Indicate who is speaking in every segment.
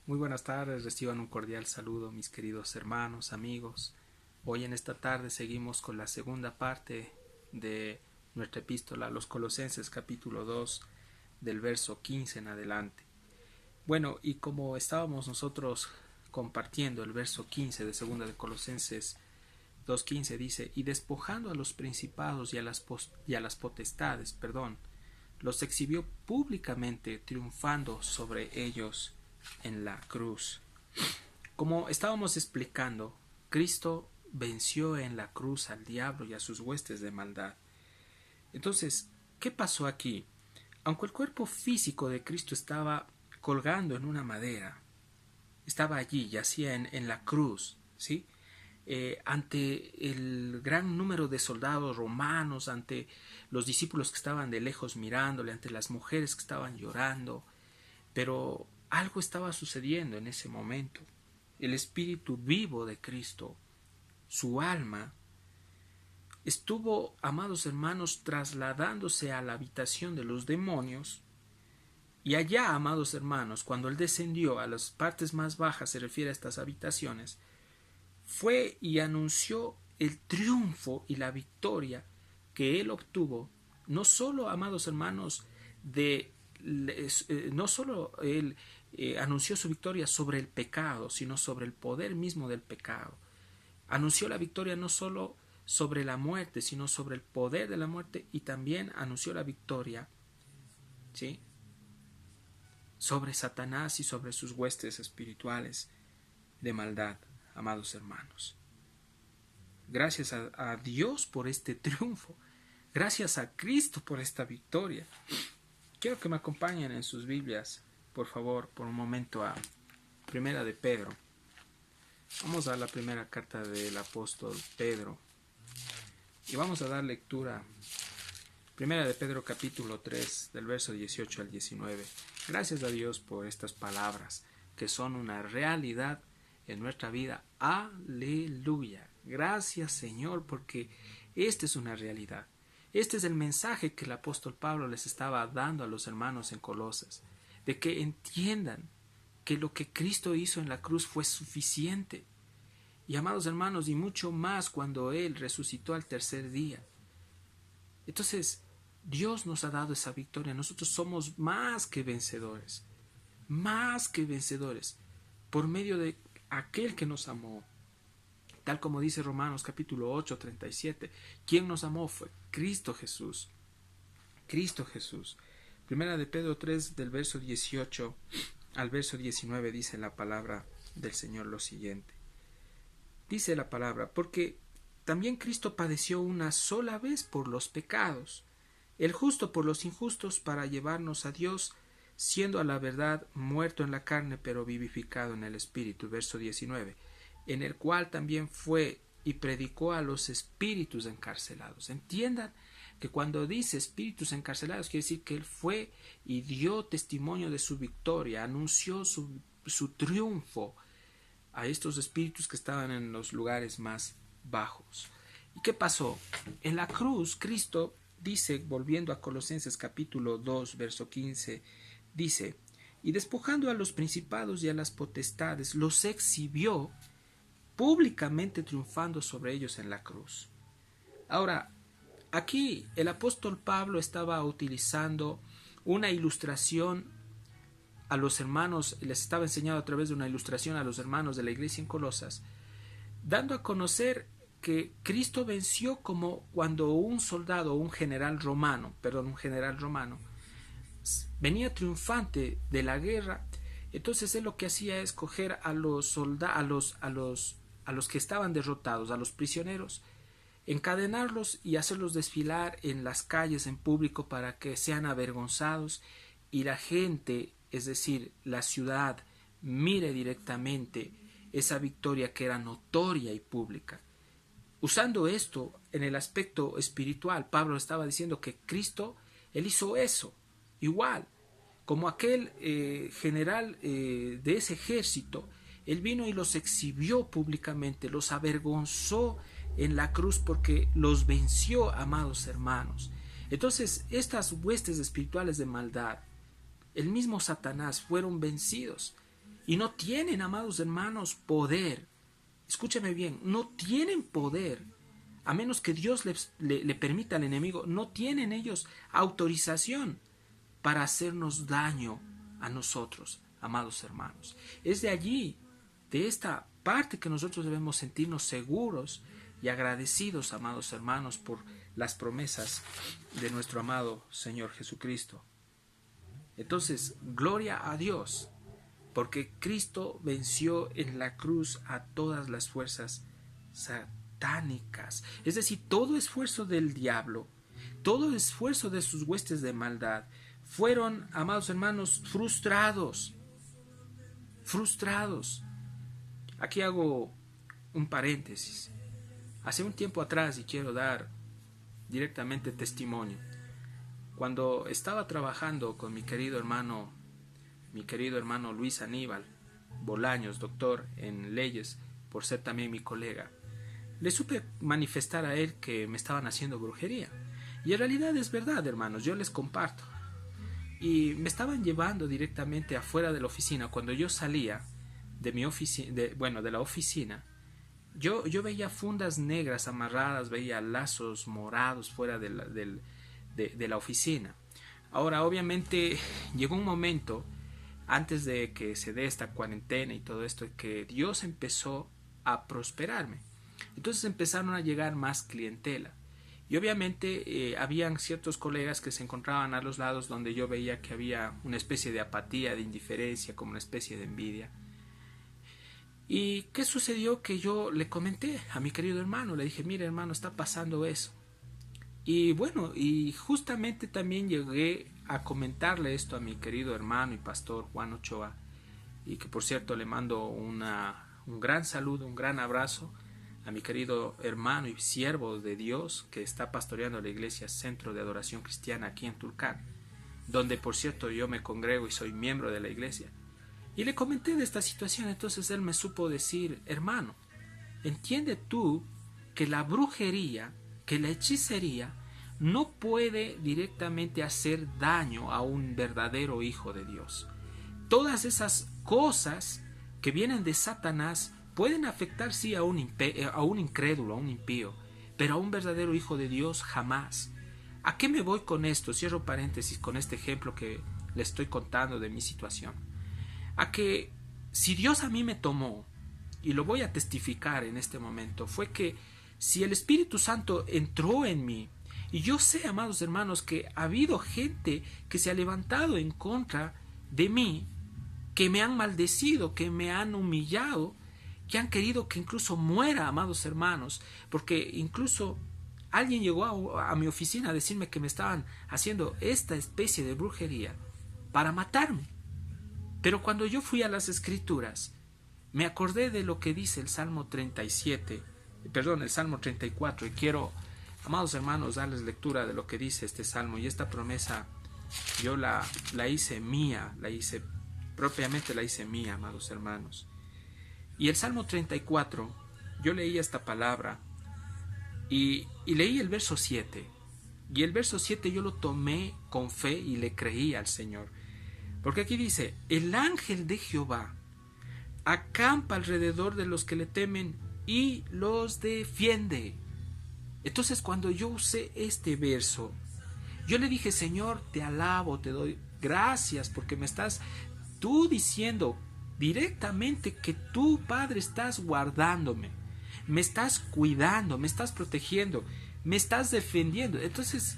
Speaker 1: Muy buenas tardes, reciban un cordial saludo mis queridos hermanos, amigos. Hoy en esta tarde seguimos con la segunda parte de nuestra epístola a los Colosenses capítulo 2 del verso 15 en adelante. Bueno, y como estábamos nosotros compartiendo el verso 15 de segunda de Colosenses 2:15 dice: y despojando a los principados y a las potestades, los exhibió públicamente, triunfando sobre ellos en la cruz. Como estábamos explicando, Cristo venció en la cruz al diablo y a sus huestes de maldad. Entonces, ¿qué pasó aquí? Aunque el cuerpo físico de Cristo estaba colgando en una madera, estaba allí, yacía en la cruz, ¿sí? Ante el gran número de soldados romanos, ante los discípulos que estaban de lejos mirándole, ante las mujeres que estaban llorando, pero algo estaba sucediendo en ese momento. El espíritu vivo de Cristo, su alma, estuvo, amados hermanos, trasladándose a la habitación de los demonios. Y allá, amados hermanos, cuando él descendió a las partes más bajas, se refiere a estas habitaciones, fue y anunció el triunfo y la victoria que él obtuvo, no solo, amados hermanos, no solo él anunció su victoria sobre el pecado, sino sobre el poder mismo del pecado. Anunció la victoria no solo sobre la muerte, sino sobre el poder de la muerte, y también anunció la victoria, ¿sí?, sobre Satanás y sobre sus huestes espirituales de maldad, amados hermanos. Gracias a Dios por este triunfo. Gracias a Cristo por esta victoria. Quiero que me acompañen en sus Biblias, por favor, por un momento a Primera de Pedro. Vamos a la primera carta del apóstol Pedro y vamos a dar lectura. Primera de Pedro capítulo 3 del verso 18 al 19. Gracias a Dios por estas palabras que son una realidad en nuestra vida. Aleluya. Gracias, Señor, porque esta es una realidad. Este es el mensaje que el apóstol Pablo les estaba dando a los hermanos en Colosas, de que entiendan que lo que Cristo hizo en la cruz fue suficiente. Y amados hermanos, y mucho más cuando Él resucitó al tercer día. Entonces, Dios nos ha dado esa victoria. Nosotros somos más que vencedores, por medio de aquel que nos amó. Tal como dice Romanos capítulo 8, 37. ¿Quién nos amó? Fue Cristo Jesús. Cristo Jesús. Primera de Pedro 3 del verso 18 al verso 19 dice la palabra del Señor lo siguiente. Dice la palabra: porque también Cristo padeció una sola vez por los pecados, el justo por los injustos, para llevarnos a Dios, siendo a la verdad muerto en la carne, pero vivificado en el Espíritu. Verso 19. En el cual también fue y predicó a los espíritus encarcelados. Entiendan que cuando dice espíritus encarcelados, quiere decir que él fue y dio testimonio de su victoria, anunció su triunfo a estos espíritus que estaban en los lugares más bajos. ¿Y qué pasó? En la cruz, Cristo dice, volviendo a Colosenses capítulo 2, verso 15, dice: y despojando a los principados y a las potestades, los exhibió públicamente, triunfando sobre ellos en la cruz. Ahora, aquí el apóstol Pablo estaba utilizando una ilustración a los hermanos, les estaba enseñando a través de una ilustración a los hermanos de la iglesia en Colosas, dando a conocer que Cristo venció como cuando un general romano, venía triunfante de la guerra. Entonces él lo que hacía es coger a los soldados, a los que estaban derrotados, a los prisioneros, encadenarlos y hacerlos desfilar en las calles en público para que sean avergonzados y la gente, es decir, la ciudad, mire directamente esa victoria que era notoria y pública. Usando esto en el aspecto espiritual, Pablo estaba diciendo que Cristo, él hizo eso, igual, como aquel general de ese ejército. Él vino y los exhibió públicamente, los avergonzó en la cruz porque los venció, amados hermanos. Entonces, estas huestes espirituales de maldad, el mismo Satanás, fueron vencidos. y no tienen, amados hermanos, poder. Escúchame bien, no tienen poder. A menos que Dios le permita al enemigo, no tienen ellos autorización para hacernos daño a nosotros, amados hermanos. Es de allí, de esta parte, que nosotros debemos sentirnos seguros y agradecidos, amados hermanos, por las promesas de nuestro amado Señor Jesucristo. Entonces, gloria a Dios, porque Cristo venció en la cruz a todas las fuerzas satánicas, es decir, todo esfuerzo del diablo, todo esfuerzo de sus huestes de maldad, fueron, amados hermanos, frustrados. Aquí hago un paréntesis. Hace un tiempo atrás, y quiero dar directamente testimonio, cuando estaba trabajando con mi querido hermano Luis Aníbal Bolaños, doctor en leyes, por ser también mi colega, le supe manifestar a él que me estaban haciendo brujería. Y en realidad es verdad, hermanos, yo les comparto. Y me estaban llevando directamente afuera de la oficina. Cuando yo salía de mi oficina, de la oficina, yo veía fundas negras amarradas, veía lazos morados fuera de la oficina. Ahora, obviamente, llegó un momento, antes de que se dé esta cuarentena y todo esto, que Dios empezó a prosperarme. Entonces empezaron a llegar más clientela. Y obviamente habían ciertos colegas que se encontraban a los lados donde yo veía que había una especie de apatía, de indiferencia, como una especie de envidia. ¿Y qué sucedió? Que yo le comenté a mi querido hermano, le dije, mire hermano, está pasando eso. Y bueno, y justamente también llegué a comentarle esto a mi querido hermano y pastor Juan Ochoa, y que por cierto le mando un gran saludo, un gran abrazo a mi querido hermano y siervo de Dios que está pastoreando la iglesia Centro de Adoración Cristiana aquí en Tulcán, donde por cierto yo me congrego y soy miembro de la iglesia. Y le comenté de esta situación. Entonces él me supo decir, hermano, entiende tú que la brujería, que la hechicería no puede directamente hacer daño a un verdadero hijo de Dios. Todas esas cosas que vienen de Satanás pueden afectar sí a un incrédulo, a un impío, pero a un verdadero hijo de Dios jamás. ¿A qué me voy con esto? Cierro paréntesis con este ejemplo que le estoy contando de mi situación. A que si Dios a mí me tomó, y lo voy a testificar en este momento, fue que si el Espíritu Santo entró en mí, y yo sé, amados hermanos, que ha habido gente que se ha levantado en contra de mí, que me han maldecido, que me han humillado, que han querido que incluso muera, amados hermanos, porque incluso alguien llegó a mi oficina a decirme que me estaban haciendo esta especie de brujería para matarme. Pero cuando yo fui a las Escrituras, me acordé de lo que dice el Salmo 34, y quiero, amados hermanos, darles lectura de lo que dice este Salmo. Y esta promesa yo la hice mía, propiamente la hice mía, amados hermanos. Y el Salmo 34, yo leí esta palabra y leí el verso 7. Y el verso 7 yo lo tomé con fe y le creí al Señor. Porque aquí dice, el ángel de Jehová acampa alrededor de los que le temen y los defiende. Entonces cuando yo usé este verso, yo le dije, Señor, te alabo, te doy gracias porque me estás tú diciendo directamente que tú, Padre, estás guardándome, me estás cuidando, me estás protegiendo, me estás defendiendo. Entonces,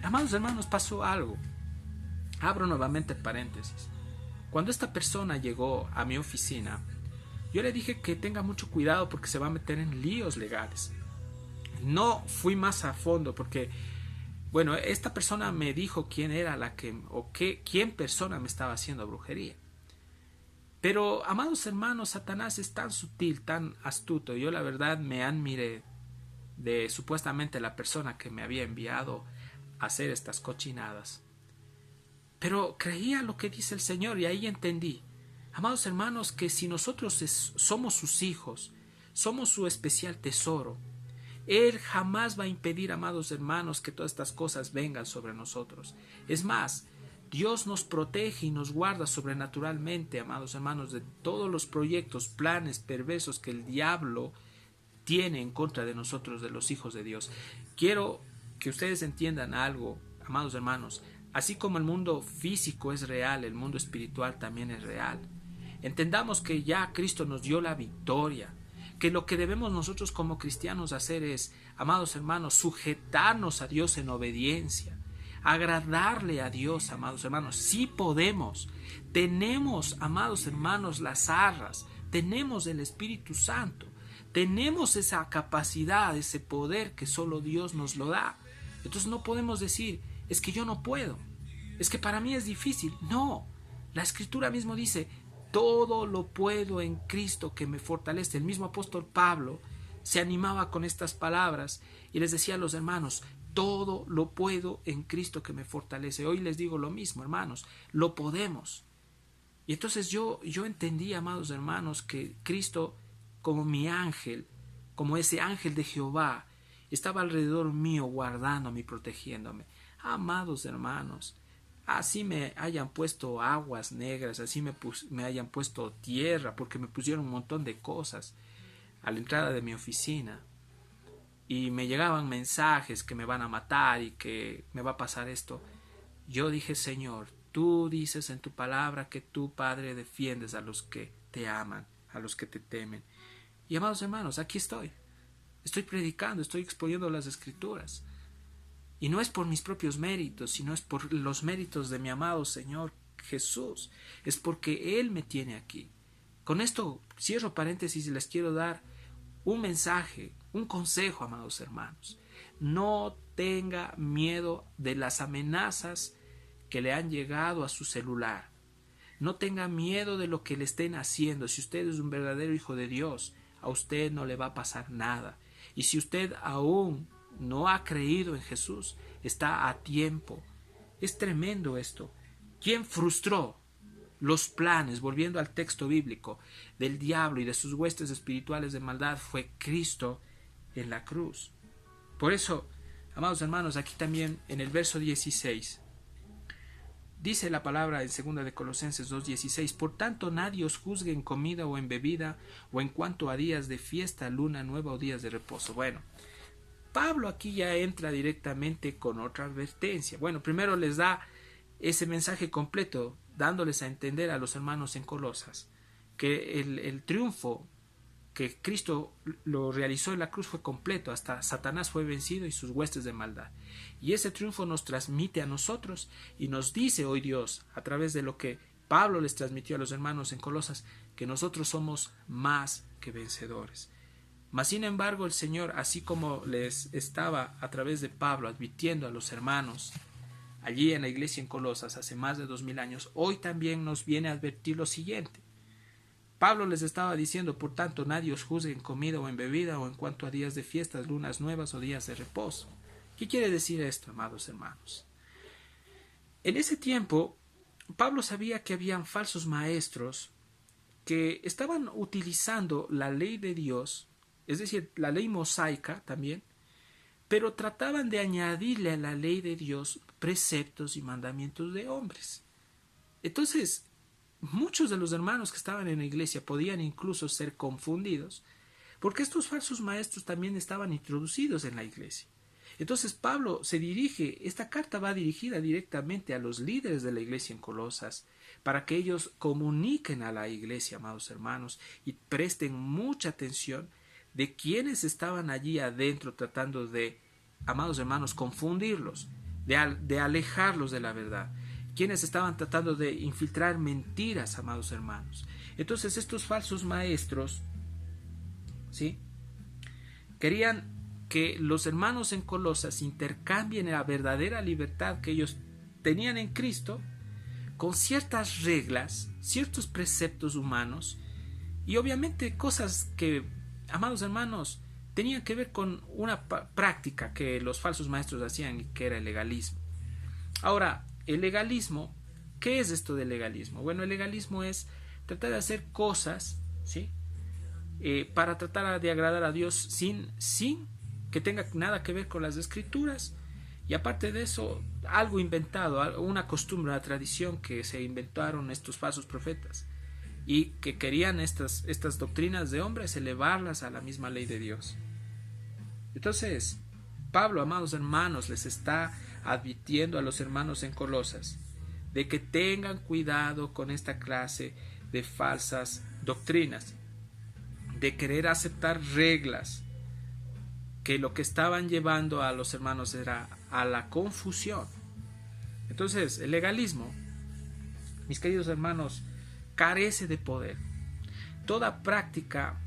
Speaker 1: amados hermanos, pasó algo. Abro nuevamente paréntesis. Cuando esta persona llegó a mi oficina, yo le dije que tenga mucho cuidado porque se va a meter en líos legales. No fui más a fondo porque, bueno, esta persona me dijo quién era quién persona me estaba haciendo brujería. Pero, amados hermanos, Satanás es tan sutil, tan astuto. Yo la verdad me admiré de supuestamente la persona que me había enviado a hacer estas cochinadas. Pero creía lo que dice el Señor y ahí entendí, amados hermanos, que si nosotros somos sus hijos, somos su especial tesoro, Él jamás va a impedir, amados hermanos, que todas estas cosas vengan sobre nosotros. Es más, Dios nos protege y nos guarda sobrenaturalmente, amados hermanos, de todos los proyectos, planes perversos que el diablo tiene en contra de nosotros, de los hijos de Dios. Quiero que ustedes entiendan algo, amados hermanos. Así como el mundo físico es real, el mundo espiritual también es real. Entendamos que ya Cristo nos dio la victoria, que lo que debemos nosotros como cristianos hacer es, amados hermanos, sujetarnos a Dios en obediencia, agradarle a Dios, amados hermanos. Sí podemos, tenemos, amados hermanos, las arras, tenemos el Espíritu Santo, tenemos esa capacidad, ese poder que solo Dios nos lo da. Entonces no podemos decir, es que yo no puedo, es que para mí es difícil. No, la Escritura mismo dice, todo lo puedo en Cristo que me fortalece. El mismo apóstol Pablo se animaba con estas palabras y les decía a los hermanos, todo lo puedo en Cristo que me fortalece. Hoy les digo lo mismo, hermanos, lo podemos. Y entonces yo entendí, amados hermanos, que Cristo, como mi ángel, como ese ángel de Jehová, estaba alrededor mío, guardándome y protegiéndome. Amados hermanos, así me hayan puesto aguas negras, así me hayan puesto tierra, porque me pusieron un montón de cosas a la entrada de mi oficina, y me llegaban mensajes que me van a matar y que me va a pasar esto. Yo dije, Señor, tú dices en tu palabra que tú, Padre, defiendes a los que te aman, a los que te temen. Y amados hermanos, aquí estoy predicando, estoy exponiendo las Escrituras. Y no es por mis propios méritos, sino es por los méritos de mi amado Señor Jesús. Es porque Él me tiene aquí. Con esto cierro paréntesis y les quiero dar un mensaje, un consejo, amados hermanos. No tenga miedo de las amenazas que le han llegado a su celular. No tenga miedo de lo que le estén haciendo. Si usted es un verdadero hijo de Dios, a usted no le va a pasar nada. Y si usted aún no ha creído en Jesús, está a tiempo. Es tremendo esto. ¿Quién frustró los planes, volviendo al texto bíblico, del diablo y de sus huestes espirituales de maldad? Fue Cristo en la cruz. Por eso, amados hermanos, aquí también en el verso 16 dice la palabra en 2 de Colosenses 2:16: por tanto nadie os juzgue en comida o en bebida, o en cuanto a días de fiesta, luna nueva o días de reposo. Bueno, Pablo aquí ya entra directamente con otra advertencia. Bueno, primero les da ese mensaje completo, dándoles a entender a los hermanos en Colosas que el triunfo que Cristo lo realizó en la cruz fue completo, hasta Satanás fue vencido y sus huestes de maldad. Y ese triunfo nos transmite a nosotros y nos dice hoy Dios, a través de lo que Pablo les transmitió a los hermanos en Colosas, que nosotros somos más que vencedores. Mas sin embargo el Señor, así como les estaba a través de Pablo advirtiendo a los hermanos allí en la iglesia en Colosas hace más de 2000 años, hoy también nos viene a advertir lo siguiente. Pablo les estaba diciendo, por tanto, nadie os juzgue en comida o en bebida, o en cuanto a días de fiestas, lunas nuevas o días de reposo. ¿Qué quiere decir esto, amados hermanos? En ese tiempo, Pablo sabía que habían falsos maestros que estaban utilizando la ley de Dios, es decir, la ley mosaica también, pero trataban de añadirle a la ley de Dios preceptos y mandamientos de hombres. Entonces, muchos de los hermanos que estaban en la iglesia podían incluso ser confundidos, porque estos falsos maestros también estaban introducidos en la iglesia. Entonces Pablo esta carta va dirigida directamente a los líderes de la iglesia en Colosas, para que ellos comuniquen a la iglesia, amados hermanos, y presten mucha atención de quienes estaban allí adentro tratando de, amados hermanos, confundirlos, de alejarlos de la verdad, quienes estaban tratando de infiltrar mentiras, amados hermanos. Entonces estos falsos maestros, ¿sí?, querían que los hermanos en Colosas intercambien la verdadera libertad que ellos tenían en Cristo con ciertas reglas, ciertos preceptos humanos y obviamente cosas que, amados hermanos, tenían que ver con una práctica que los falsos maestros hacían y que era el legalismo. Ahora, el legalismo, ¿qué es esto del legalismo? Bueno, el legalismo es tratar de hacer cosas, ¿sí?, para tratar de agradar a Dios sin que tenga nada que ver con las Escrituras Y aparte de eso, algo inventado, una costumbre, una tradición que se inventaron estos falsos profetas y que querían estas doctrinas de hombres elevarlas a la misma ley de Dios. Entonces, Pablo, amados hermanos, les está advirtiendo a los hermanos en Colosas de que tengan cuidado con esta clase de falsas doctrinas, de querer aceptar reglas, que lo que estaban llevando a los hermanos era a la confusión. Entonces, el legalismo, mis queridos hermanos, carece de poder. Toda práctica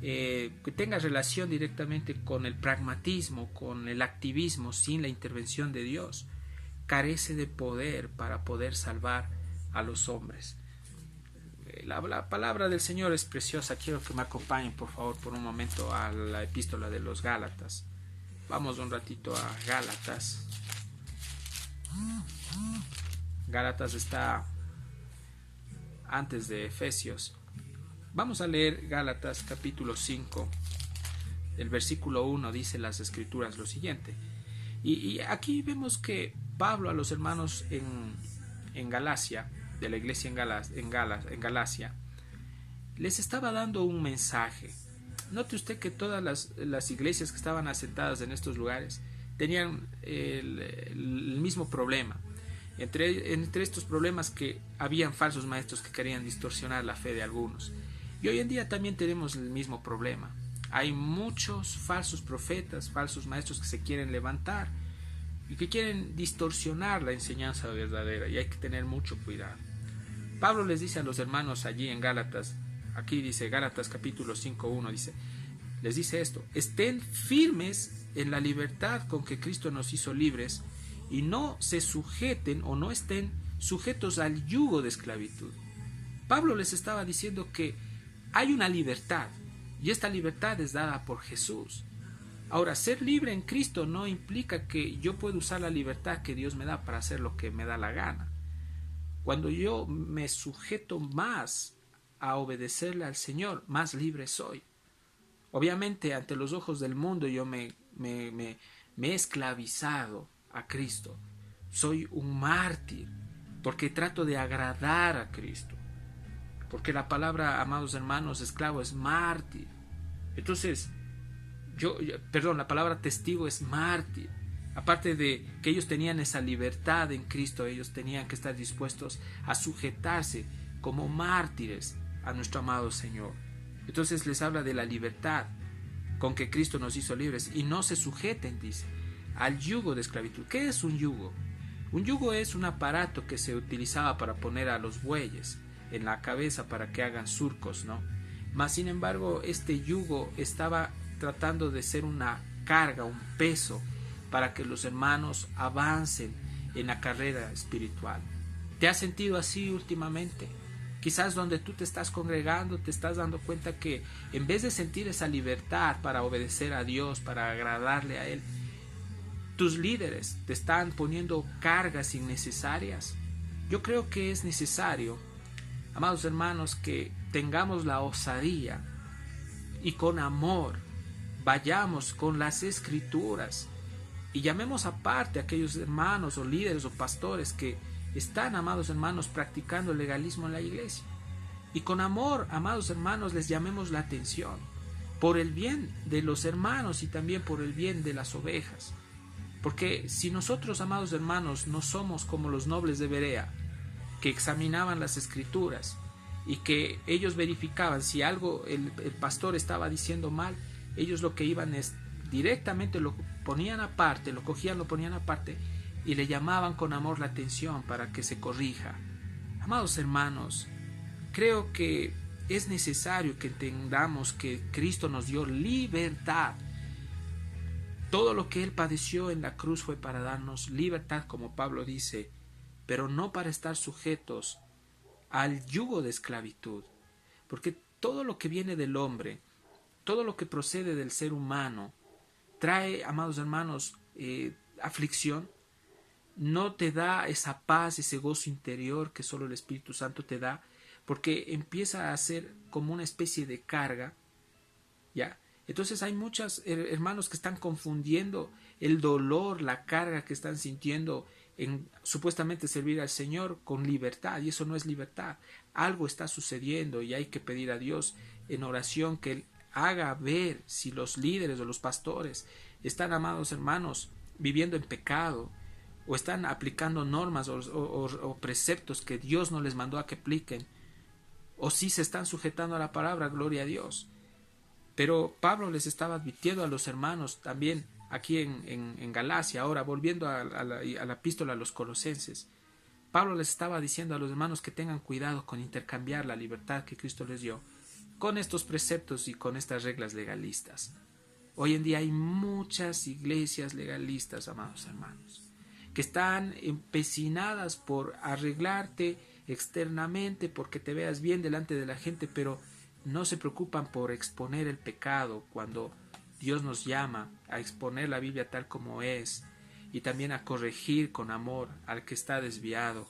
Speaker 1: que tenga relación directamente con el pragmatismo, con el activismo, sin la intervención de Dios, carece de poder para poder salvar a los hombres. La palabra del Señor es preciosa. Quiero que me acompañen, por favor, por un momento a la epístola de los Gálatas. Vamos un ratito a Gálatas. Gálatas está antes de Efesios. Vamos a leer Gálatas capítulo 5. El versículo 1 dice las escrituras lo siguiente. Y aquí vemos que Pablo a los hermanos en Galacia, de la iglesia en Galacia, les estaba dando un mensaje. Note usted que todas las iglesias que estaban asentadas en estos lugares tenían el mismo problema. Entre estos problemas que habían falsos maestros que querían distorsionar la fe de algunos. Y hoy en día también tenemos el mismo problema. Hay muchos falsos profetas, falsos maestros que se quieren levantar y que quieren distorsionar la enseñanza verdadera, y hay que tener mucho cuidado. Pablo les dice a los hermanos allí en Gálatas, aquí dice Gálatas capítulo 5:1, les dice esto: estén firmes en la libertad con que Cristo nos hizo libres y no se sujeten o no estén sujetos al yugo de esclavitud. Pablo les estaba diciendo que hay una libertad y esta libertad es dada por Jesús. Ahora, ser libre en Cristo no implica que yo pueda usar la libertad que Dios me da para hacer lo que me da la gana. Cuando yo me sujeto más a obedecerle al Señor, más libre soy. Obviamente, ante los ojos del mundo yo me he esclavizado a Cristo. Soy un mártir porque trato de agradar a Cristo. Porque la palabra, amados hermanos, esclavo es mártir. Entonces, la palabra testigo es mártir. Aparte de que ellos tenían esa libertad en Cristo, ellos tenían que estar dispuestos a sujetarse como mártires a nuestro amado Señor. Entonces les habla de la libertad con que Cristo nos hizo libres y no se sujeten, dice, al yugo de esclavitud. ¿Qué es un yugo? Un yugo es un aparato que se utilizaba para poner a los bueyes en la cabeza para que hagan surcos, ¿no? Mas sin embargo, este yugo estaba tratando de ser una carga, un peso para que los hermanos avancen en la carrera espiritual. ¿Te has sentido así últimamente? Quizás donde tú te estás congregando te estás dando cuenta que en vez de sentir esa libertad para obedecer a Dios, para agradarle a Él, tus líderes te están poniendo cargas innecesarias. Yo creo que es necesario, amados hermanos, que tengamos la osadía y con amor vayamos con las escrituras y llamemos aparte a aquellos hermanos o líderes o pastores que están, amados hermanos, practicando el legalismo en la iglesia. Y con amor, amados hermanos, les llamemos la atención por el bien de los hermanos y también por el bien de las ovejas. Porque si nosotros, amados hermanos, no somos como los nobles de Berea, que examinaban las escrituras y que ellos verificaban si algo el pastor estaba diciendo mal, ellos lo que iban es directamente lo ponían aparte, lo cogían, lo ponían aparte y le llamaban con amor la atención para que se corrija. Amados hermanos, creo que es necesario que entendamos que Cristo nos dio libertad. Todo lo que Él padeció en la cruz fue para darnos libertad, como Pablo dice, pero no para estar sujetos al yugo de esclavitud. Porque todo lo que viene del hombre, todo lo que procede del ser humano, trae, amados hermanos, aflicción, no te da esa paz, ese gozo interior que solo el Espíritu Santo te da, porque empieza a ser como una especie de carga, ¿ya? Entonces hay muchos hermanos que están confundiendo el dolor, la carga que están sintiendo en supuestamente servir al Señor con libertad, y eso no es libertad. Algo está sucediendo y hay que pedir a Dios en oración que Él haga ver si los líderes o los pastores están, amados hermanos, viviendo en pecado o están aplicando normas o preceptos que Dios no les mandó a que apliquen, o si se están sujetando a la palabra, gloria a Dios. Pero Pablo les estaba advirtiendo a los hermanos también aquí en Galacia. Ahora, volviendo a la epístola a los Colosenses, Pablo les estaba diciendo a los hermanos que tengan cuidado con intercambiar la libertad que Cristo les dio con estos preceptos y con estas reglas legalistas. Hoy en día hay muchas iglesias legalistas, amados hermanos, que están empecinadas por arreglarte externamente, porque te veas bien delante de la gente, pero no se preocupan por exponer el pecado cuando Dios nos llama a exponer la Biblia tal como es, y también a corregir con amor al que está desviado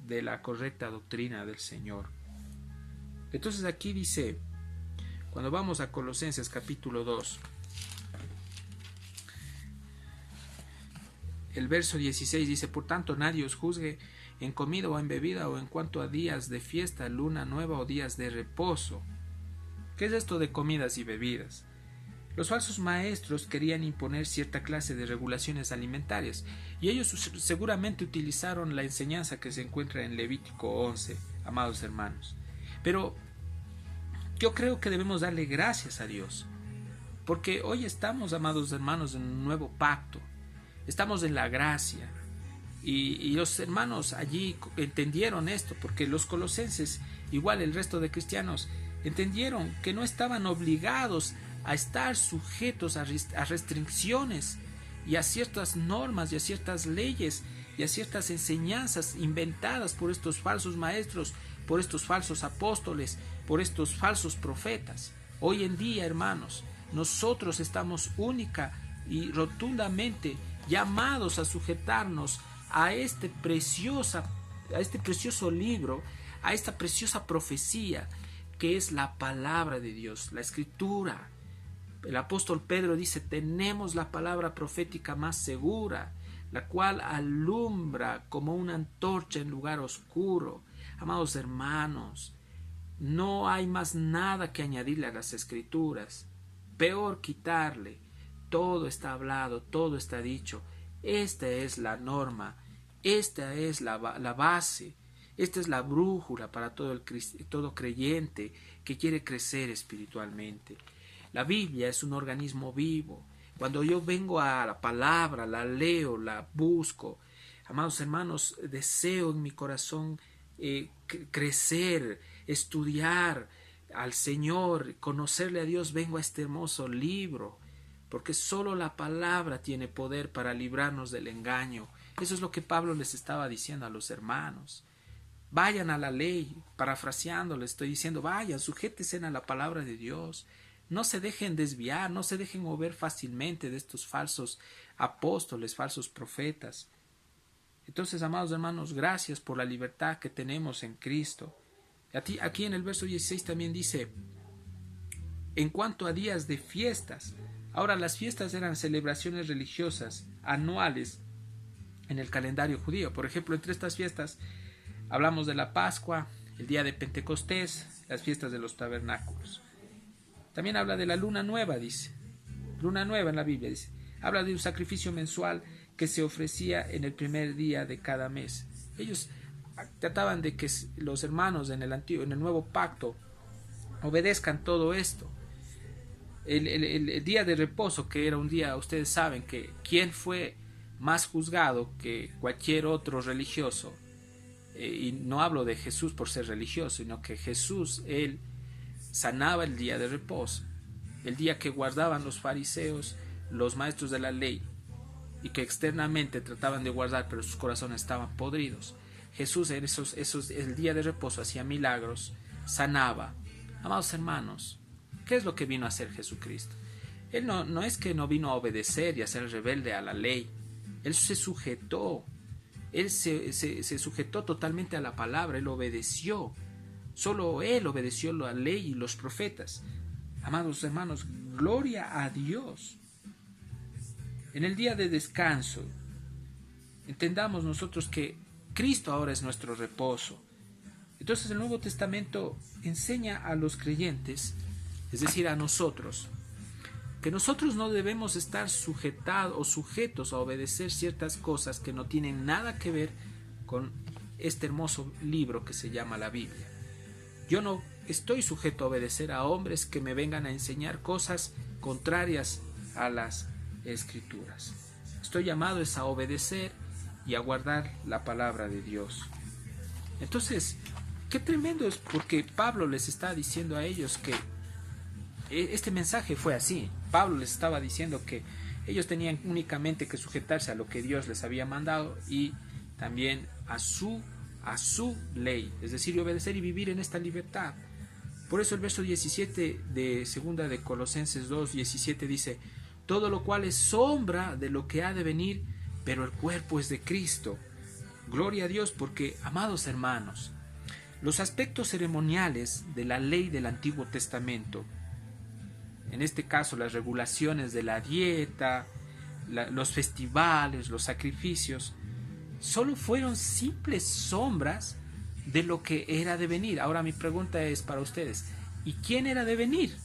Speaker 1: de la correcta doctrina del Señor. Entonces aquí dice, cuando vamos a Colosenses capítulo 2, el verso 16 dice: por tanto nadie os juzgue en comida o en bebida, o en cuanto a días de fiesta, luna nueva o días de reposo. ¿Qué es esto de comidas y bebidas? Los falsos maestros querían imponer cierta clase de regulaciones alimentarias, y ellos seguramente utilizaron la enseñanza que se encuentra en Levítico 11, amados hermanos. Pero yo creo que debemos darle gracias a Dios, porque hoy estamos, amados hermanos, en un nuevo pacto, estamos en la gracia, y los hermanos allí entendieron esto, porque los colosenses, igual el resto de cristianos, entendieron que no estaban obligados a estar sujetos a restricciones y a ciertas normas y a ciertas leyes y a ciertas enseñanzas inventadas por estos falsos maestros, por estos falsos apóstoles, por estos falsos profetas. Hoy en día, hermanos, nosotros estamos única y rotundamente llamados a sujetarnos a este precioso libro, a esta preciosa profecía que es la palabra de Dios, la Escritura. El apóstol Pedro dice: tenemos la palabra profética más segura, la cual alumbra como una antorcha en lugar oscuro. Amados hermanos, no hay más nada que añadirle a las Escrituras, peor quitarle. Todo está hablado, todo está dicho. Esta es la norma, esta es la base, esta es la brújula para todo creyente que quiere crecer espiritualmente. La Biblia es un organismo vivo. Cuando yo vengo a la palabra, la leo, la busco, amados hermanos, deseo en mi corazón crecer, estudiar al Señor, conocerle a Dios. Vengo a este hermoso libro, porque solo la palabra tiene poder para librarnos del engaño. Eso es lo que Pablo les estaba diciendo a los hermanos. Vayan a la ley, parafraseando, les estoy diciendo: vayan, sujétense a la palabra de Dios. No se dejen desviar, no se dejen mover fácilmente de estos falsos apóstoles, falsos profetas. Entonces, amados hermanos, gracias por la libertad que tenemos en Cristo. Aquí en el verso 16 también dice: en cuanto a días de fiestas. Ahora, las fiestas eran celebraciones religiosas anuales en el calendario judío. Por ejemplo, entre estas fiestas hablamos de la Pascua, el día de Pentecostés, las fiestas de los tabernáculos. También habla de la luna nueva, dice. Luna nueva en la Biblia, dice. Habla de un sacrificio mensual que se ofrecía en el primer día de cada mes. Ellos trataban de que los hermanos en el nuevo pacto obedezcan todo esto. El día de reposo, que era un día, ustedes saben que quién fue más juzgado que cualquier otro religioso, y no hablo de Jesús por ser religioso, sino que Jesús, él sanaba el día de reposo, el día que guardaban los fariseos, los maestros de la ley, y que externamente trataban de guardar, pero sus corazones estaban podridos. Jesús en el día de reposo hacía milagros, sanaba. Amados hermanos, ¿qué es lo que vino a hacer Jesucristo? Él no es que no vino a obedecer y a ser rebelde a la ley. Él se sujetó. Él se sujetó totalmente a la palabra. Él obedeció. Solo Él obedeció la ley y los profetas. Amados hermanos, Gloria a Dios. En el día de descanso, entendamos nosotros que Cristo ahora es nuestro reposo. Entonces el Nuevo Testamento enseña a los creyentes, es decir, a nosotros, que nosotros no debemos estar sujetados o sujetos a obedecer ciertas cosas que no tienen nada que ver con este hermoso libro que se llama la Biblia. Yo no estoy sujeto a obedecer a hombres que me vengan a enseñar cosas contrarias a las Escrituras. Estoy llamado es a obedecer y a guardar la palabra de Dios. Entonces, qué tremendo es, porque Pablo les está diciendo a ellos que este mensaje fue así. Pablo les estaba diciendo que ellos tenían únicamente que sujetarse a lo que Dios les había mandado y también a su ley, es decir, obedecer y vivir en esta libertad. Por eso el verso 17 de segunda de Colosenses 2:17 dice: todo lo cual es sombra de lo que ha de venir, pero el cuerpo es de Cristo. Gloria a Dios, porque, amados hermanos, los aspectos ceremoniales de la ley del Antiguo Testamento, en este caso las regulaciones de la dieta, los festivales, los sacrificios, solo fueron simples sombras de lo que era de venir. Ahora mi pregunta es para ustedes: ¿y quién era de venir?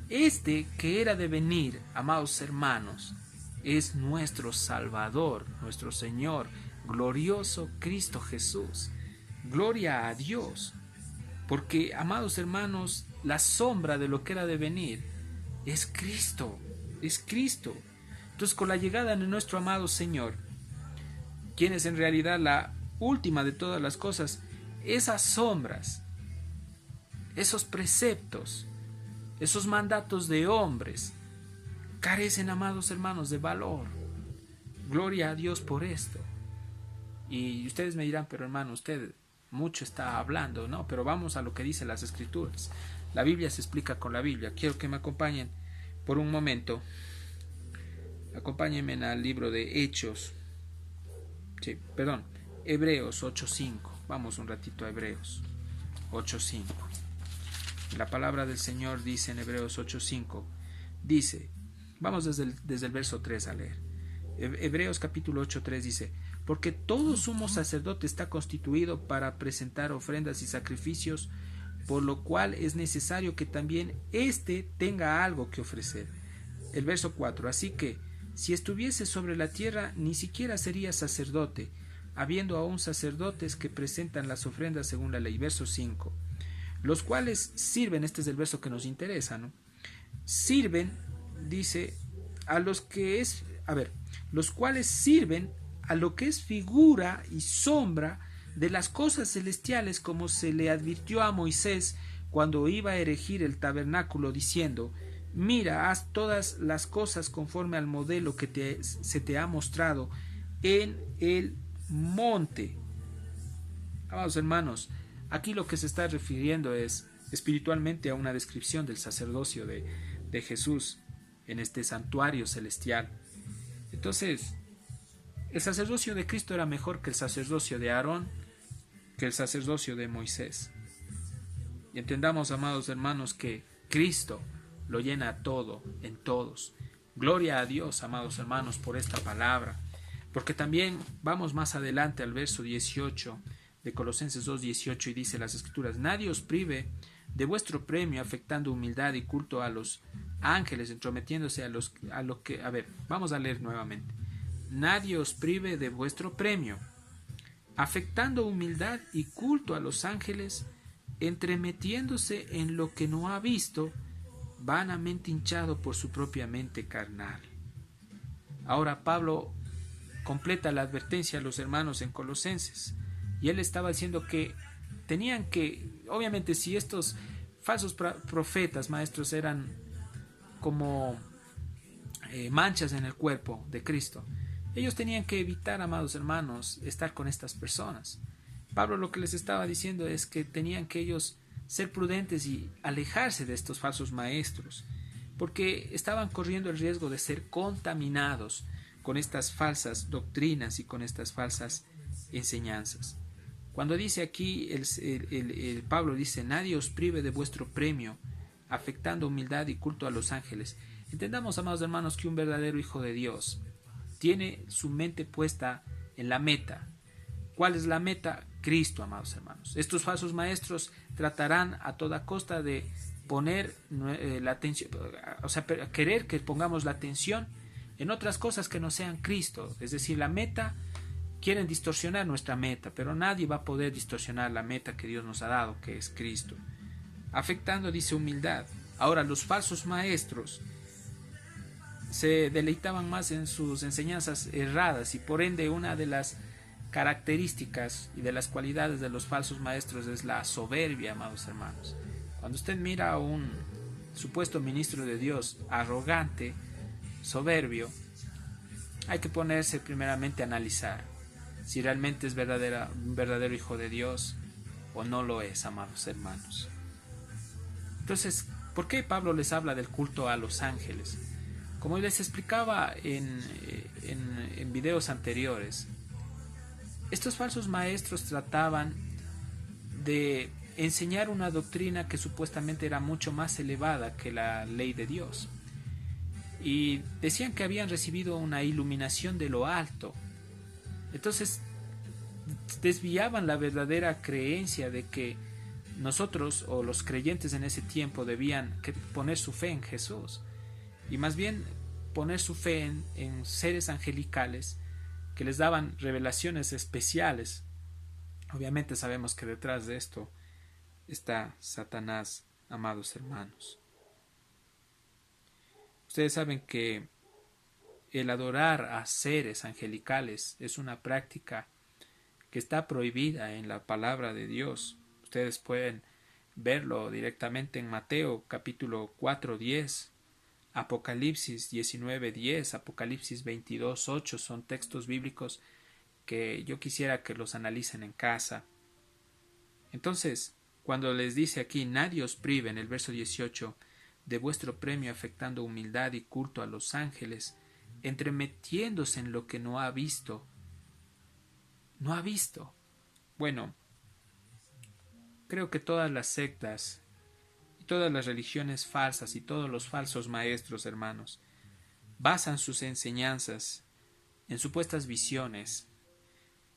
Speaker 1: Este que era de venir, amados hermanos, es nuestro Salvador, nuestro Señor, glorioso Cristo Jesús. Gloria a Dios, porque, amados hermanos, la sombra de lo que era de venir es Cristo, es Cristo. Entonces, con la llegada de nuestro amado Señor, quien es en realidad la última de todas las cosas, esas sombras, esos preceptos, esos mandatos de hombres, carecen, amados hermanos, de valor. Gloria a Dios por esto. Y ustedes me dirán: pero hermano, usted mucho está hablando, ¿no? Pero vamos a lo que dicen las Escrituras. La Biblia se explica con la Biblia. Quiero que me acompañen por un momento. Acompáñenme al libro de Hebreos 8:5. Vamos un ratito a Hebreos 8:5. La palabra del Señor dice en Hebreos 8:5, dice, vamos desde el verso 3 a leer. Hebreos capítulo 8:3 dice: porque todo sumo sacerdote está constituido para presentar ofrendas y sacrificios, por lo cual es necesario que también éste tenga algo que ofrecer. El verso 4, así que, si estuviese sobre la tierra, ni siquiera sería sacerdote, habiendo aún sacerdotes que presentan las ofrendas según la ley. Verso 5, los cuales sirven, este es el verso que nos interesa, ¿no? Sirven, dice, los cuales sirven a lo que es figura y sombra de las cosas celestiales, como se le advirtió a Moisés cuando iba a erigir el tabernáculo, diciendo: mira, haz todas las cosas conforme al modelo que se te ha mostrado en el monte. Amados hermanos, aquí lo que se está refiriendo es espiritualmente a una descripción del sacerdocio de Jesús en este santuario celestial. Entonces, el sacerdocio de Cristo era mejor que el sacerdocio de Aarón, que el sacerdocio de Moisés. Y entendamos, amados hermanos, que Cristo lo llena todo, en todos. Gloria a Dios, amados hermanos, por esta palabra. Porque también vamos más adelante al verso 18 de Colosenses 2:18, y dice las Escrituras: nadie os prive de vuestro premio, afectando humildad y culto a los ángeles, entrometiéndose vamos a leer nuevamente. Nadie os prive de vuestro premio, afectando humildad y culto a los ángeles, entremetiéndose en lo que no ha visto, vanamente hinchado por su propia mente carnal. Ahora Pablo completa la advertencia a los hermanos en Colosenses, y él estaba diciendo que tenían que, obviamente, si estos falsos profetas, maestros, eran como manchas en el cuerpo de Cristo, ellos tenían que evitar, amados hermanos, estar con estas personas. Pablo lo que les estaba diciendo es que tenían que ellos ser prudentes y alejarse de estos falsos maestros, porque estaban corriendo el riesgo de ser contaminados con estas falsas doctrinas y con estas falsas enseñanzas. Cuando dice aquí, el Pablo dice: nadie os prive de vuestro premio, afectando humildad y culto a los ángeles. Entendamos, amados hermanos, que un verdadero hijo de Dios tiene su mente puesta en la meta. ¿Cuál es la meta? Cristo, amados hermanos. Estos falsos maestros tratarán a toda costa de poner la atención, o sea, querer que pongamos la atención en otras cosas que no sean Cristo. Es decir, la meta, quieren distorsionar nuestra meta, pero nadie va a poder distorsionar la meta que Dios nos ha dado, que es Cristo. Afectando, dice, humildad. Ahora, los falsos maestros se deleitaban más en sus enseñanzas erradas, y por ende una de las características y de las cualidades de los falsos maestros es la soberbia, amados hermanos. Cuando usted mira a un supuesto ministro de Dios arrogante, soberbio, hay que ponerse primeramente a analizar si realmente es un verdadero hijo de Dios o no lo es, amados hermanos. Entonces, ¿por qué Pablo les habla del culto a los ángeles? Como les explicaba en videos anteriores, estos falsos maestros trataban de enseñar una doctrina que supuestamente era mucho más elevada que la ley de Dios. Y decían que habían recibido una iluminación de lo alto. Entonces desviaban la verdadera creencia de que nosotros o los creyentes en ese tiempo debían poner su fe en Jesús, y más bien poner su fe en seres angelicales que les daban revelaciones especiales. Obviamente sabemos que detrás de esto está Satanás, amados hermanos. Ustedes saben que el adorar a seres angelicales es una práctica que está prohibida en la palabra de Dios. Ustedes pueden verlo directamente en Mateo capítulo 4:10, Apocalipsis 19:10, Apocalipsis 22:8, son textos bíblicos que yo quisiera que los analicen en casa. Entonces, cuando les dice aquí, nadie os prive, en el verso 18, de vuestro premio afectando humildad y culto a los ángeles, entremetiéndose en lo que no ha visto. No ha visto. Bueno, creo que todas las sectas y todas las religiones falsas y todos los falsos maestros, hermanos, basan sus enseñanzas en supuestas visiones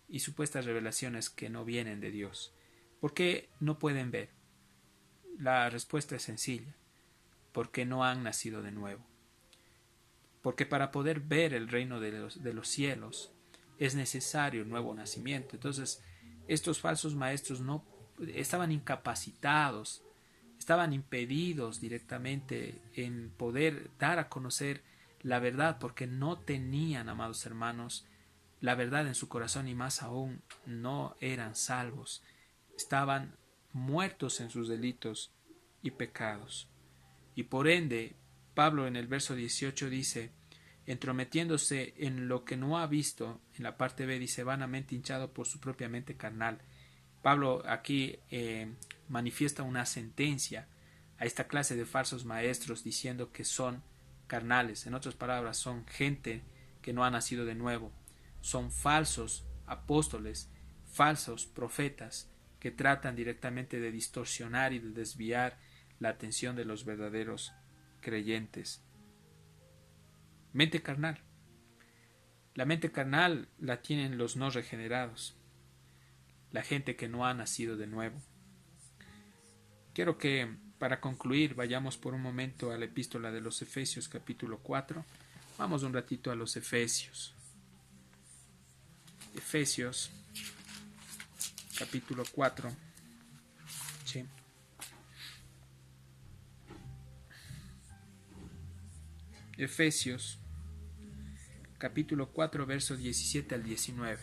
Speaker 1: y supuestas revelaciones que no vienen de Dios. ¿Por qué no pueden ver? La respuesta es sencilla: porque no han nacido de nuevo. Porque para poder ver el reino de los cielos es necesario un nuevo nacimiento. Entonces, estos falsos maestros no estaban incapacitados, estaban impedidos directamente en poder dar a conocer la verdad, porque no tenían, amados hermanos, la verdad en su corazón, y más aún no eran salvos. Estaban muertos en sus delitos y pecados. Y por ende, Pablo en el verso 18 dice, entrometiéndose en lo que no ha visto, en la parte B dice, vanamente hinchado por su propia mente carnal. Pablo aquí manifiesta una sentencia a esta clase de falsos maestros, diciendo que son carnales. En otras palabras, son gente que no ha nacido de nuevo. Son falsos apóstoles, falsos profetas, que tratan directamente de distorsionar y de desviar la atención de los verdaderos creyentes. Mente carnal. La mente carnal la tienen los no regenerados, la gente que no ha nacido de nuevo. Quiero que, para concluir, vayamos por un momento a la epístola de los Efesios capítulo 4. Vamos un ratito a los Efesios. Efesios capítulo 4. Sí. Efesios capítulo 4, versos 17 al 19.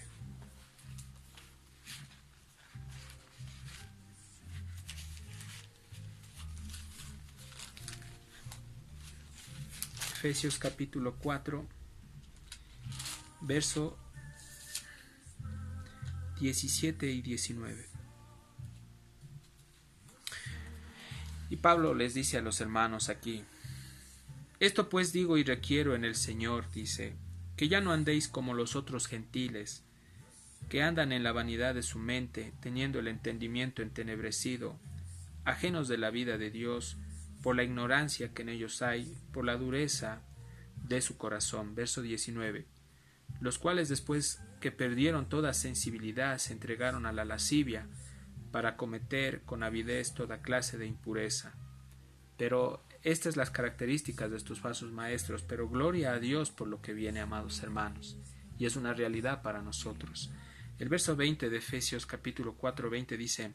Speaker 1: Efesios capítulo 4, verso 17 y 19. Y Pablo les dice a los hermanos aquí: esto pues digo y requiero en el Señor, dice, que ya no andéis como los otros gentiles, que andan en la vanidad de su mente, teniendo el entendimiento entenebrecido, ajenos de la vida de Dios, por la ignorancia que en ellos hay, por la dureza de su corazón. Verso 19. Los cuales después que perdieron toda sensibilidad se entregaron a la lascivia para cometer con avidez toda clase de impureza. Pero estas son las características de estos falsos maestros, pero gloria a Dios por lo que viene, amados hermanos, y es una realidad para nosotros. El verso 20 de Efesios capítulo 4, 20 dice: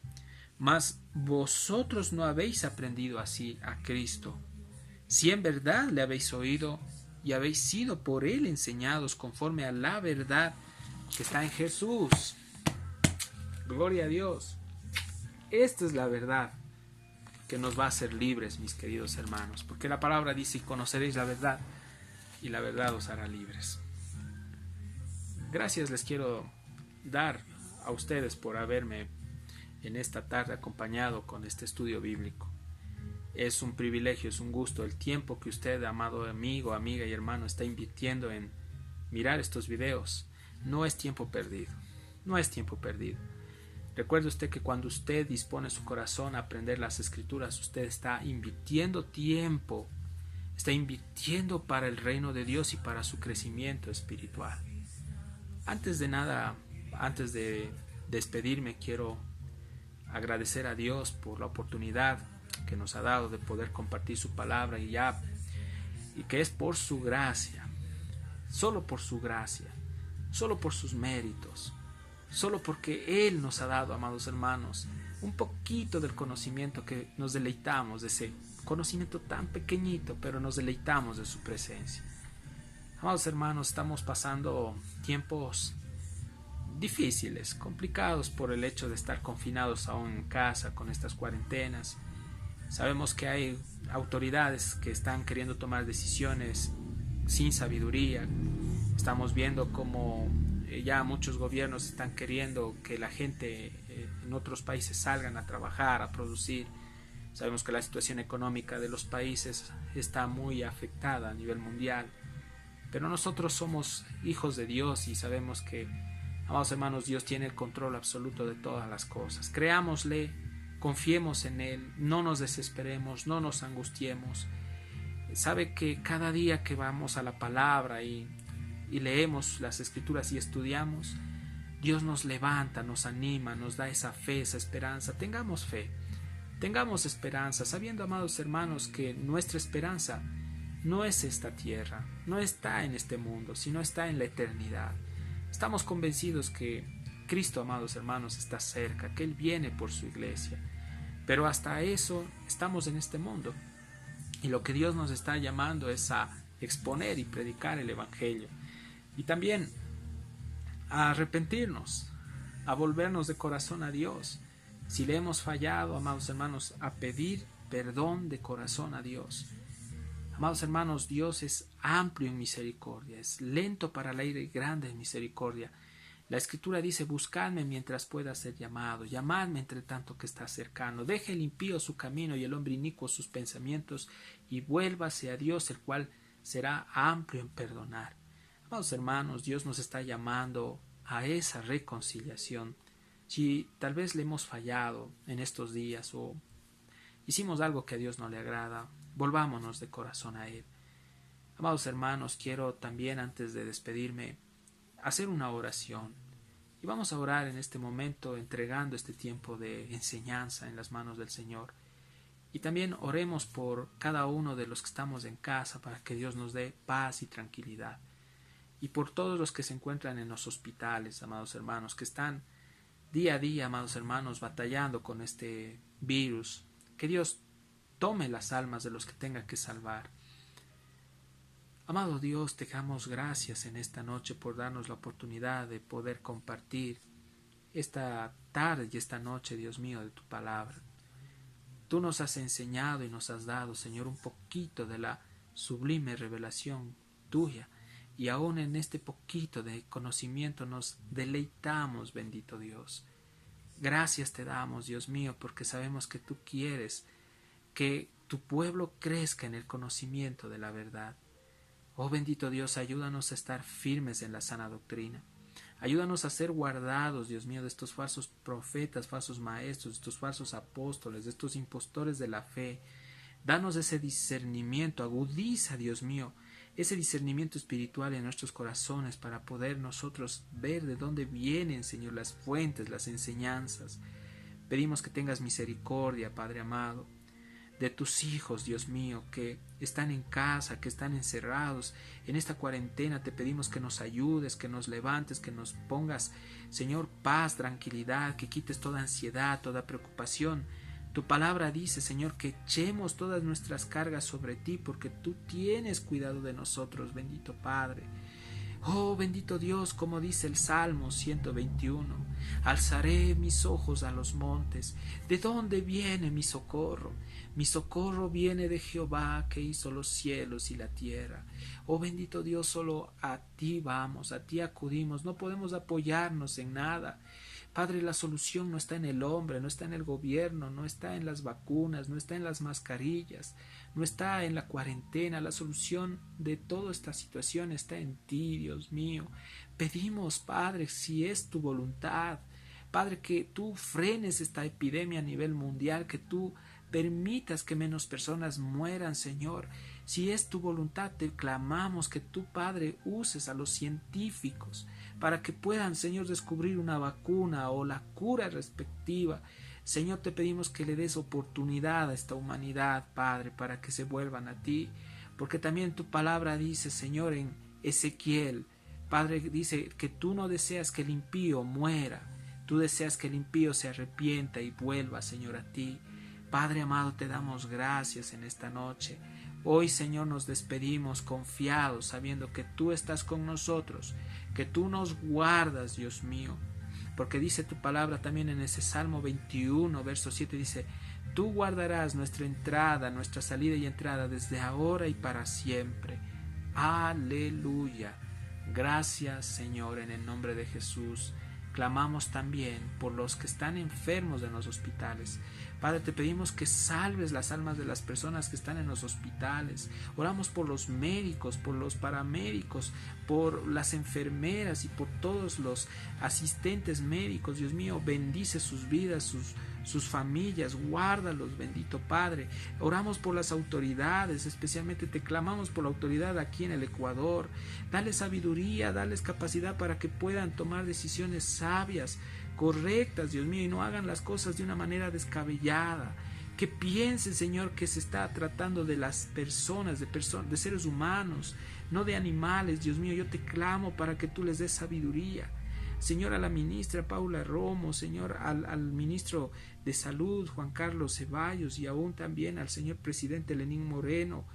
Speaker 1: Mas vosotros no habéis aprendido así a Cristo, si en verdad le habéis oído y habéis sido por él enseñados conforme a la verdad que está en Jesús. Gloria a Dios. Esta es la verdad que nos va a hacer libres, mis queridos hermanos, porque la palabra dice: y conoceréis la verdad, y la verdad os hará libres. Gracias les quiero dar a ustedes por haberme en esta tarde acompañado con este estudio bíblico. Es un privilegio, es un gusto el tiempo que usted, amado amigo, amiga y hermano, está invirtiendo en mirar estos videos. No es tiempo perdido, no es tiempo perdido. Recuerde usted que cuando usted dispone su corazón a aprender las escrituras, usted está invirtiendo tiempo, está invirtiendo para el reino de Dios y para su crecimiento espiritual. Antes de nada, antes de despedirme, quiero agradecer a Dios por la oportunidad que nos ha dado de poder compartir su palabra y que es por su gracia, solo por su gracia, solo por sus méritos, solo porque Él nos ha dado, amados hermanos, un poquito del conocimiento que nos deleitamos de ese conocimiento tan pequeñito, pero nos deleitamos de su presencia. Amados hermanos, estamos pasando tiempos difíciles, complicados por el hecho de estar confinados aún en casa con estas cuarentenas. Sabemos que hay autoridades que están queriendo tomar decisiones sin sabiduría. Estamos viendo cómo ya muchos gobiernos están queriendo que la gente en otros países salgan a trabajar, a producir. Sabemos que la situación económica de los países está muy afectada a nivel mundial. Pero nosotros somos hijos de Dios y sabemos que, amados hermanos, Dios tiene el control absoluto de todas las cosas. Creámosle, confiemos en Él, no nos desesperemos, no nos angustiemos. Sabe que cada día que vamos a la palabra y leemos las escrituras y estudiamos, Dios nos levanta, nos anima, nos da esa fe, esa esperanza. Tengamos fe, tengamos esperanza, sabiendo, amados hermanos, que nuestra esperanza no es esta tierra, no está en este mundo, sino está en la eternidad. Estamos convencidos que Cristo, amados hermanos, está cerca, que Él viene por su iglesia. Pero hasta eso estamos en este mundo. Y lo que Dios nos está llamando es a exponer y predicar el Evangelio. Y también a arrepentirnos, a volvernos de corazón a Dios. Si le hemos fallado, amados hermanos, a pedir perdón de corazón a Dios. Amados hermanos, Dios es amplio en misericordia, es lento para la ira y grande en misericordia. La Escritura dice: buscadme mientras pueda ser llamado, llamadme entre tanto que está cercano. Deje el impío su camino y el hombre inicuo sus pensamientos, y vuélvase a Dios, el cual será amplio en perdonar. Amados hermanos, Dios nos está llamando a esa reconciliación. Si tal vez le hemos fallado en estos días o hicimos algo que a Dios no le agrada, volvámonos de corazón a Él. Amados hermanos, quiero también, antes de despedirme, hacer una oración. Y vamos a orar en este momento entregando este tiempo de enseñanza en las manos del Señor. Y también oremos por cada uno de los que estamos en casa para que Dios nos dé paz y tranquilidad. Y por todos los que se encuentran en los hospitales, amados hermanos, que están día a día, amados hermanos, batallando con este virus. Que Dios tome las almas de los que tenga que salvar. Amado Dios, te damos gracias en esta noche por darnos la oportunidad de poder compartir esta tarde y esta noche, Dios mío, de tu palabra. Tú nos has enseñado y nos has dado, Señor, un poquito de la sublime revelación tuya. Y aún en este poquito de conocimiento nos deleitamos, bendito Dios. Gracias te damos, Dios mío, porque sabemos que tú quieres que tu pueblo crezca en el conocimiento de la verdad. Oh bendito Dios, ayúdanos a estar firmes en la sana doctrina. Ayúdanos a ser guardados, Dios mío, de estos falsos profetas, falsos maestros, de estos falsos apóstoles, de estos impostores de la fe, Danos ese discernimiento, agudiza, Dios mío, ese discernimiento espiritual en nuestros corazones para poder nosotros ver de dónde vienen, Señor, las fuentes, las enseñanzas. Pedimos que tengas misericordia, Padre amado, de tus hijos, Dios mío, que están en casa, que están encerrados en esta cuarentena. Te pedimos que nos ayudes, que nos levantes, que nos pongas, Señor, paz, tranquilidad, que quites toda ansiedad, toda preocupación. Tu palabra dice, Señor, que echemos todas nuestras cargas sobre ti, porque tú tienes cuidado de nosotros, bendito Padre. Oh, bendito Dios, como dice el Salmo 121, alzaré mis ojos a los montes. ¿De dónde viene mi socorro? Mi socorro viene de Jehová, que hizo los cielos y la tierra. Oh, bendito Dios, solo a ti vamos, a ti acudimos, no podemos apoyarnos en nada. Padre, la solución no está en el hombre, no está en el gobierno, no está en las vacunas, no está en las mascarillas, no está en la cuarentena. La solución de toda esta situación está en ti, Dios mío. Pedimos, Padre, si es tu voluntad, Padre, que tú frenes esta epidemia a nivel mundial, que tú permitas que menos personas mueran, Señor. Si es tu voluntad, te clamamos que tú, Padre, uses a los científicos para que puedan, Señor, descubrir una vacuna o la cura respectiva. Señor, te pedimos que le des oportunidad a esta humanidad, Padre, para que se vuelvan a ti, porque también tu palabra dice, Señor, en Ezequiel, Padre, dice que tú no deseas que el impío muera, tú deseas que el impío se arrepienta y vuelva, Señor, a ti. Padre amado, te damos gracias en esta noche. Hoy, Señor, nos despedimos confiados, sabiendo que tú estás con nosotros, que tú nos guardas, Dios mío, porque dice tu palabra también en ese Salmo 21, verso 7, dice, tú guardarás nuestra entrada, nuestra salida y entrada desde ahora y para siempre. Aleluya. Gracias, Señor, en el nombre de Jesús. Clamamos también por los que están enfermos en los hospitales. Padre, te pedimos que salves las almas de las personas que están en los hospitales. Oramos por los médicos, por los paramédicos, por las enfermeras y por todos los asistentes médicos. Dios mío, bendice sus vidas, sus familias, guárdalos, bendito Padre. Oramos por las autoridades, especialmente te clamamos por la autoridad aquí en el Ecuador. Dale sabiduría, dales capacidad para que puedan tomar decisiones sabias, correctas, Dios mío, y no hagan las cosas de una manera descabellada. Que piensen, Señor, que se está tratando de las personas, de seres humanos, no de animales. Dios mío, yo te clamo para que tú les des sabiduría. Señor, a la ministra Paula Romo, Señor, al ministro de Salud, Juan Carlos Ceballos, y aún también al señor presidente Lenín Moreno.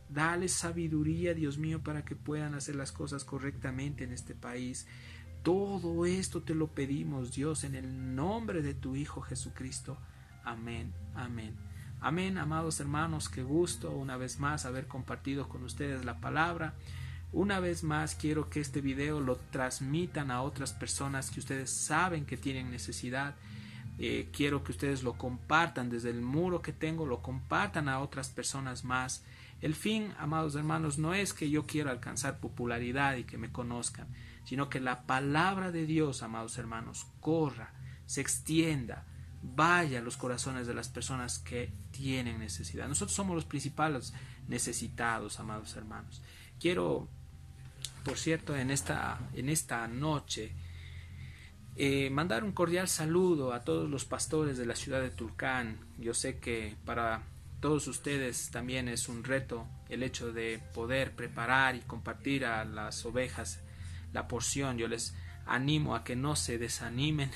Speaker 1: Dale sabiduría, Dios mío, para que puedan hacer las cosas correctamente en este país. Todo esto te lo pedimos, Dios, en el nombre de tu Hijo Jesucristo. Amén, amén. Amén, amados hermanos, qué gusto una vez más haber compartido con ustedes la palabra. Una vez más quiero que este video lo transmitan a otras personas que ustedes saben que tienen necesidad. Quiero que ustedes lo compartan desde el muro que tengo, lo compartan a otras personas más. El fin, amados hermanos, no es que yo quiera alcanzar popularidad y que me conozcan, sino que la palabra de Dios, amados hermanos, corra, se extienda, vaya a los corazones de las personas que tienen necesidad. Nosotros somos los principales necesitados, amados hermanos. Quiero, por cierto, en esta noche, mandar un cordial saludo a todos los pastores de la ciudad de Tulcán. Yo sé que para todos ustedes también es un reto el hecho de poder preparar y compartir a las ovejas la porción. Yo les animo a que no se desanimen,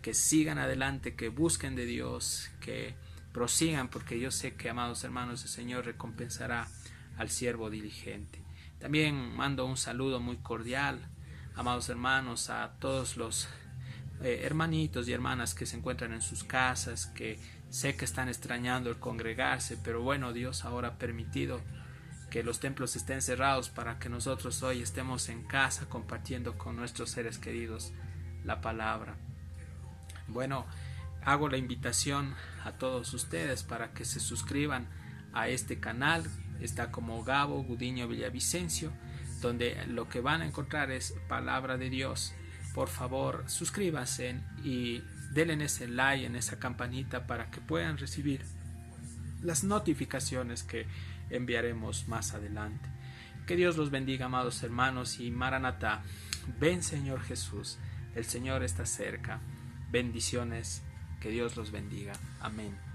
Speaker 1: que sigan adelante, que busquen de Dios, que prosigan, porque yo sé que, amados hermanos, el Señor recompensará al siervo diligente. También mando un saludo muy cordial, amados hermanos, a todos los hermanitos y hermanas que se encuentran en sus casas, que sé que están extrañando el congregarse, pero bueno, Dios ahora ha permitido que los templos estén cerrados para que nosotros hoy estemos en casa compartiendo con nuestros seres queridos la palabra. Bueno, hago la invitación a todos ustedes para que se suscriban a este canal. Está como Gabo Gudiño Villavicencio, donde lo que van a encontrar es palabra de Dios. Por favor, suscríbanse y denle ese like, en esa campanita, para que puedan recibir las notificaciones que enviaremos más adelante. Que Dios los bendiga, amados hermanos, y Maranatá, ven Señor Jesús, el Señor está cerca. Bendiciones, que Dios los bendiga. Amén.